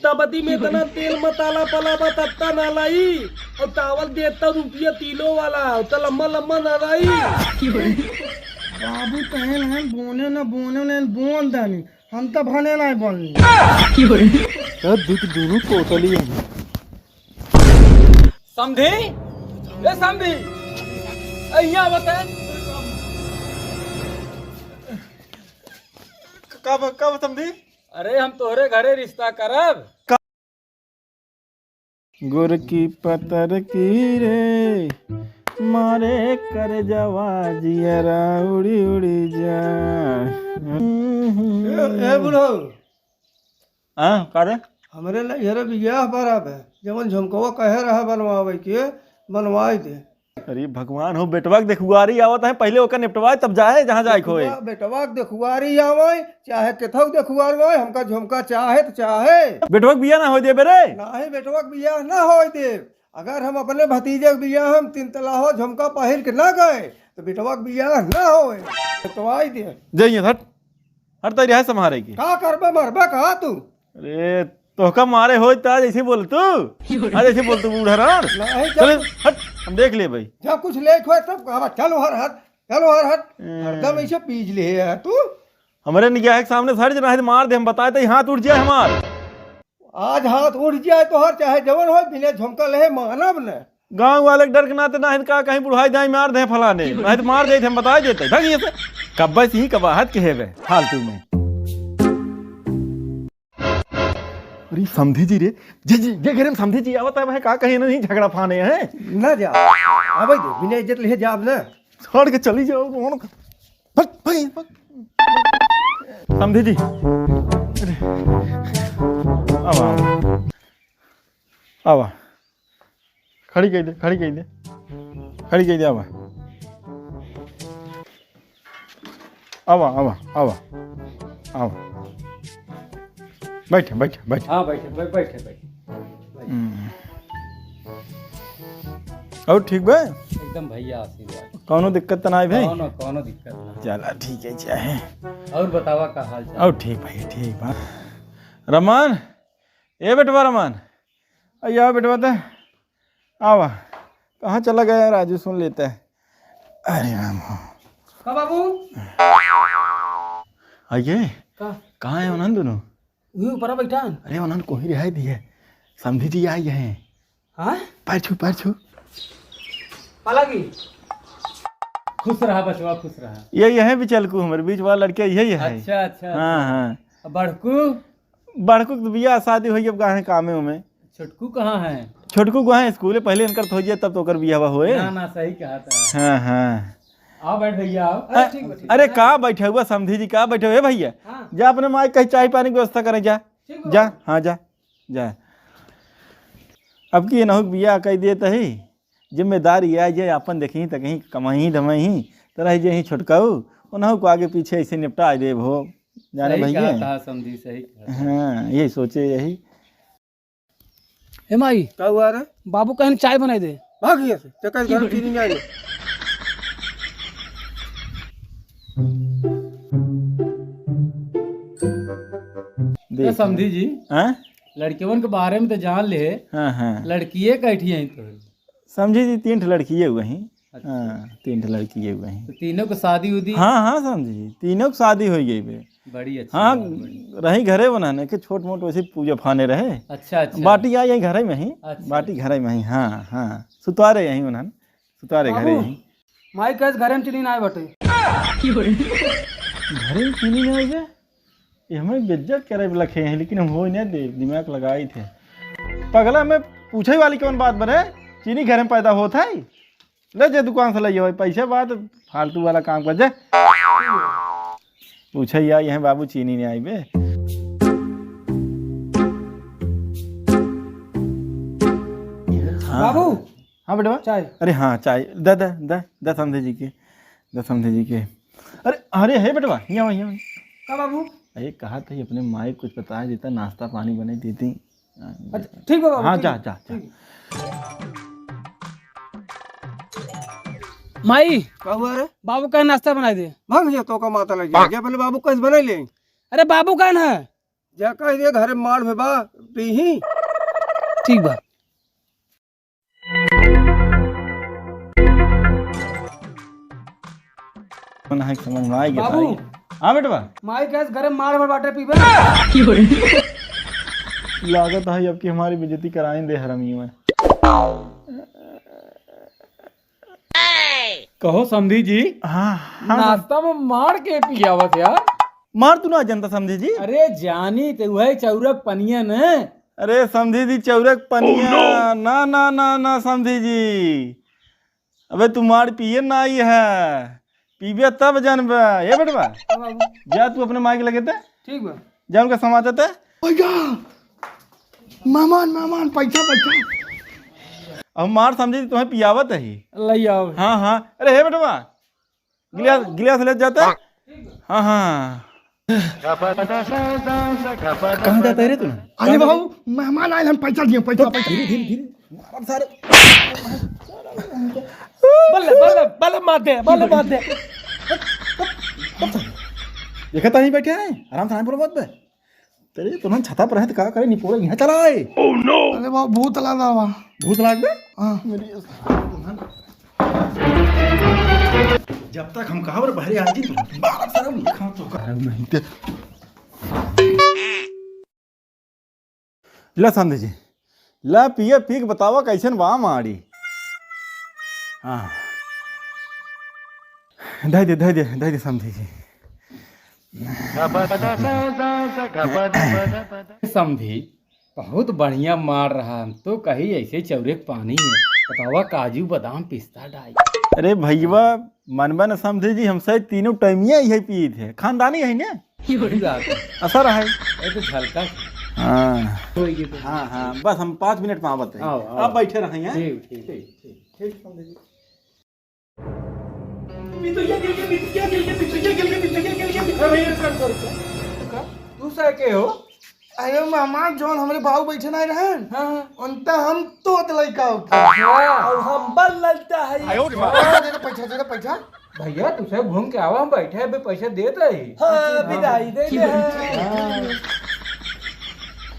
तबदी में इतना तेल मसाला पला बता ना लाई और चावल देता रुपया किलो वाला तो लम्बा लम्बा ना लाई। बाबू कहे ना बोने न बोन दानी हम तो भने नहीं बोलनी दुख दोनों कोतली है। समझे ए समझी यहाँ बता कब कब समझी। अरे हम तोहरे घरे रिश्ता करब। गुर की पतर की रे मारे कर जवा जियरा उड़ी उड़ी जा। ए बुढ़ो हाँ करे हमरे लहरे बियाह बराब है जवन झुमकवा कहे रहा बनवावे के बनवाई दे। अरे भगवान हो बेटवा के देखुआरी आवत है पहले ओकर निपटवाए तब जाए जहाँ जाए खोए। बेटवा के देखुआरी आवे चाहे केथौ देखुआर आवे हमका झुमका चाहे तो चाहे बेटवा के बिया ना हो दे बेरे नाही बेटवा के बियाह ना होई दे। अगर हम अपने भतीजे के बियाह हम 3 तलाहो झुमका पहिर के ना गए तो बेटवा के बियाह ना होए बेटवाई दे। जाइए हट हट तैयारी है संभारे की का करबे मरबे कहा तू। अरे तोहका मारे हो तो आज ऐसे बोल तू आज ऐसे बोल तू बूढ़ा रान चल हट हम देख ले भाई जब कुछ लेट हुए तब कहा चलो हर हट हरदम ऐसे पीज ले है तू। हमारे निगाह के सामने सर जना है मार दे हम बताए तो हाथ उठ जाए हमार। आज हाथ उठ जाए तो हर चाहे जवन हो बिना झुमका ले मानब न। गांव वाले के डर के नाते ना का कहीं बुढ़ाई जाए मार दे फलाने नहीं तो मार दे हम बता देते ढंग से कब्बा से ही कबाहत के है फालतू में। अरे समझी जी रे जे घर में समझी जी आवत है का कहीं नहीं झगड़ा फाने हैं ना जा अबे दे बिना इज्जत ले जाब ना छोड़ के चली जाओ भाई समझी जी आवा आवा खड़ी कह दे आवा आवा आवा आवा आवा बैठे हाँ बैठे और ठीक बा एकदम भैया आशीर्वाद कौनो दिक्कत तो नहीं भाई कौनो दिक्कत नहीं। चला ठीक है चाहे और बतावा का हाल चाल। और ठीक भाई ठीक बा रमान ए बेटवा रमान अया बेटवा तो आवा कहाँ चला गया राजू सुन लेता है। अरे राम हो का बाबू आइए कहाँ है उन्होंने दोनों वही ऊपर बैठा। अरे उन्होंने कोई रिहाई दी है समझी जी आई है। हाँ पैर छू पालागी खुश रहा बचवा खुश रहा। ये है भी चलकू हमारे बीच वाला लड़के यही है। अच्छा हाँ बड़कू तो बिया शादी हुई अब कहाँ कामे में। छोटकू कहाँ है। छोटकू को है स्कूल पहले इनकर हो जाए तब तो कर बिया होए। ना सही कहा था। हाँ आओ बैठ भैया आओ। अरे कहाँ बैठे हुआ समझी जी कहाँ बैठे हुए भैया जा अपने माँ कहीं चाय पानी की व्यवस्था करें जा हाँ जा अब की नहुक बिया कह दिए तो ही जिम्मेदारी आ जाए अपन देखी तो कहीं कमाही धमाही तो रह जाए छोटकाऊ उन्हों को आगे पीछे ऐसे निपटा दे हो जाने भैया। समझी सही हाँ यही सोचे यही। हे माई का हुआ रे बाबू कहीं चाय बनाई दे भाग यहाँ से चक्कर घर चीनी नहीं आई। समझी जी हाँ लड़कियों के बारे में तो जान ले। हाँ लड़किये कैठी है तो समझी जी 3 लड़की हुए हैं। हाँ 3 लड़की हुए हैं तो तीनों को शादी उदी। हाँ समझी जी तीनों की शादी हो गई बे। बड़ी अच्छी हाँ रही घरे बनाने के छोट मोट वैसे पूजा फाने रहे। अच्छा बाटी आई यही घरे में ही। बाटी घरे में ही हाँ सुतारे यही उन्होंने सुतारे घरे यही। माई कैसे घरे में चली ना आए बटे घरे में चीनी नहीं आई ये हमें बेइज्जत करे लखे हैं लेकिन हम हो नहीं दे दिमाग लगाई थे पगला में पूछे वाली कौन बात बने चीनी घर में पैदा होता है ले जे दुकान से ले पैसे बात फालतू वाला काम कर जाए पूछे या यहाँ बाबू चीनी नहीं आई बे। बाबू हाँ बेटा चाय। अरे हाँ चाय द समझे जी के अरे है बेटवा यहाँ का बाबू अरे कहा था अपने माँ कुछ बता देता नाश्ता पानी बना देती। ठीक है हाँ जा माई का हुआ रे बाबू का नाश्ता बनाई दे। भाग जा तो का माता लग जा पहले बाबू कैसे बना ले। अरे बाबू कौन है जा कह दे घरे मार भेबा पीही। ठीक बा। मन है समझ में आ गया बाबू। हाँ बेटवा माई कहे घरे मार भर बाटे पीबे। लागत है अब की हमारी बेइज्जती कराएं दे हरामी में। कहो समधी जी, हाँ हाँ नाश्ता में मार के पियावत यार। मार तू ना जनता समझे जी। अरे जानी तो वही चौरक पनिया न। अरे समझी जी चौरक पनिया ना ना ना ना समझी जी। अबे तू मार पिए ना आई है पीबे तब जानबे ये बेटवा। जा तू अपने माँ के लगे थे ठीक बा। जा उनका समाचार थे। भैया मेहमान मेहमान पैसा पैसा। अब मार समझी जी तुम्हें पियावत है ही। लई आओ। हाँ हाँ अरे हे बेटवा गिलास गिलास ले जाता। हाँ हाँ कहाँ जाता है रे तू। अरे बाबू मेहमान आए हम पैसा दिए पैसा पैसा। धीरे धीरे धीरे सारे बल्ले बल्ले बल्ले मार दे बल्ले मार दे। देखा तो नहीं बैठे हैं आराम से आए बोलो मत बे। तेरे तुम छता पर है तो क्या करे नहीं पूरा यहाँ चला आए। अरे बाबू भूत लगा हुआ। भूत लाग बे। हाँ जब तक हम कहा बाहर आ जी बाहर सारा लिखा तो कर नहीं ते ला संधि जी ला पिए पी के बतावा कैसन बा मारी। हाँ दे दे समझी जी। समधी बहुत बढ़िया मार रहा हम तो कहीं ऐसे चौरे पानी है बतावा काजू बादाम पिस्ता डाई। अरे भैया मनबा न समझे जी हम शायद तीनों टाइमिया यही पिए थे खानदानी है ना असर है। ये तो झलका हाँ होएगी तो। हाँ हाँ बस हम 5 मिनट में आवत आओ, हैं आओ। आप बैठे रहे हैं। ठीक ठीक ठीक। तू से के हो। अरे मेहमान जोन हमारे बाबू बैठे नहीं रहे उनता हम तो लड़का और हम बल लगता है। दे पैसा। भैया तुझे घूम के आवा हम बैठे हैं पैसे दे रही। हाँ विदाई दे दे।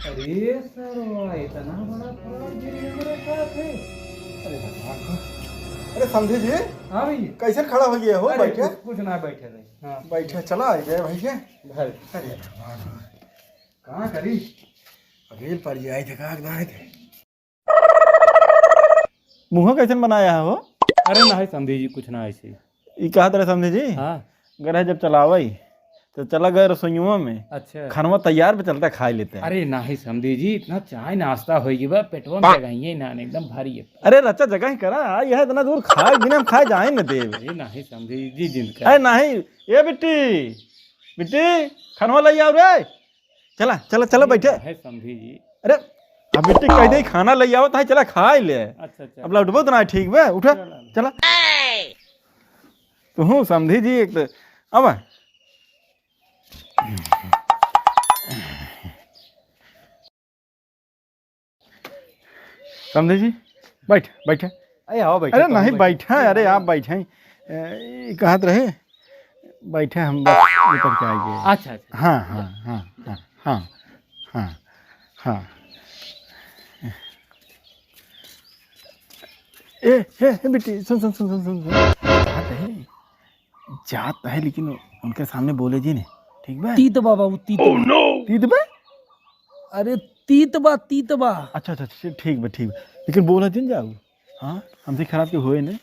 अरे सर इतना बड़ा फ्रॉड गिरी मेरे साथ है। अरे समझे जी हाँ भैया कैसे खड़ा हो गया हो अरे बैठे कुछ ना बैठे रहे। हाँ बैठे चला आ गए भैया। घर कहाँ करी। रेल पर आए थे कहाँ आए थे मुँह कैसे बनाया है हो। अरे नहीं समझी जी कुछ ना ऐसे। ये कहा तरह समझे जी हाँ गए जब चलावई तो चला गए रसोइयों में अच्छा। खानवा तैयार पे चलता खा लेते हैं। अरे नहीं समझी जी इतना चाय नाश्ता होगी बा पेटवा में जगह ना एकदम भारी है। अरे रचा जगह ही करा यह इतना दूर खाए बिना हम खाए जाए न देव। अरे नहीं समझी जी जिनका अरे नहीं ये बिट्टी बिट्टी खानवा ले आओ रे चला चला चला बैठे। है समझी जी। अरे अब बिट्टी कह दे खाना ले आओ तो चला खा ले। अच्छा अच्छा अब लौटबो तो ना ठीक बे उठा चला तू समझी जी एक तो अब समझे जी बैठ बैठे। अरे आओ बैठे। अरे नहीं बैठा अरे आप बैठे कहत रहे बैठे हम बस उतर के आएंगे। अच्छा अच्छा हाँ हाँ हाँ हाँ हाँ हाँ हाँ ए बेटी सुन सुन सुन सुन सुन जात है लेकिन उनके सामने बोले जी ने ठीक बा। तीत बाबा वो तीत तीत बा। अरे तीत बा। अच्छा अच्छा अच्छा ठीक बा लेकिन बोला दिन जाओ। हाँ हमसे खराब के हुए ने।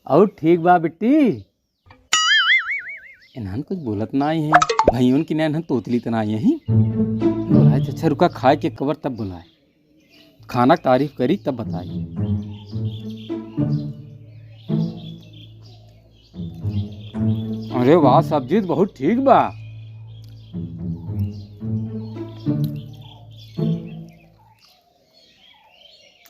और ठीक बा बेटी इन्हन कुछ बोलत ना आई है भाइयों की ना तोतली तना आई है बुलाए अच्छा रुका खाए के कवर तब बुलाए खाना तारीफ करी तब बताई। अरे वाह सब्जी तो बहुत ठीक बा।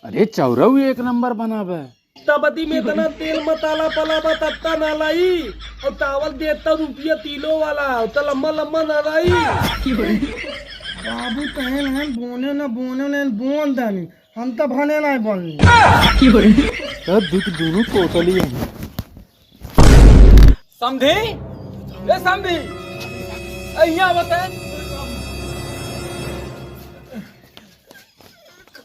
अरे चौरऊ एक नंबर बनावे। तबदी में इतना तेल मसाला पलावा तत्ता ना लाई और चावल देता रुपया तीलो वाला तो लम्बा लम्बा ना रही। बाबू कहे ना बोने ना बोन दानी हम तो भने नहीं बोलनी। तो दुख दोनों टोटली है। समझी ए समझी यहाँ बता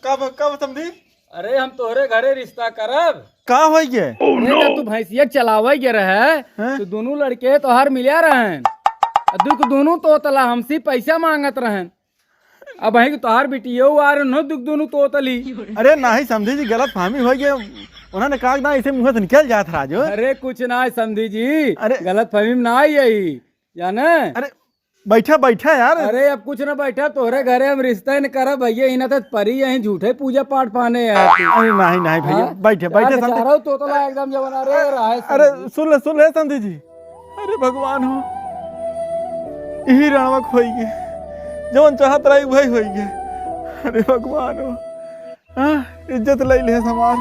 कब समझी? अरे हम तोहरे घरे रिश्ता करब। का हो गए? अरे जब तू भैंसिया चलावे के रहे तो दोनों लड़के तोहार मिलिया रहन। दुख दोनों तोतला हमसे पैसा मांगत रहन। अब भाई तोहार बिटियो आ रहे न दुख दोनों तोतली। अरे नहीं समझी जी, गलत फहमी हो गई। उन्होंने कहा ना इसे मुंह से निकल जात राजू। अरे कुछ ना है समझी जी, अरे गलत फहमी में ना यही जाने। अरे बैठा यार। अरे अब कुछ ना बैठा तोहरे घरे हम रिश्ता ही न करा भैया। इन्हें तो परी यही झूठे पूजा पाठ पाने है। अरे नहीं भैया, बैठे समझी। तोतला एकदम जब बना रहे। अरे सुन ले समझी जी। अरे भगवान हो, यही रणवा खोई गए, जवन चाहत रही वही हो गए। अरे भगवान हो, हाँ इज्जत ले ले समाज।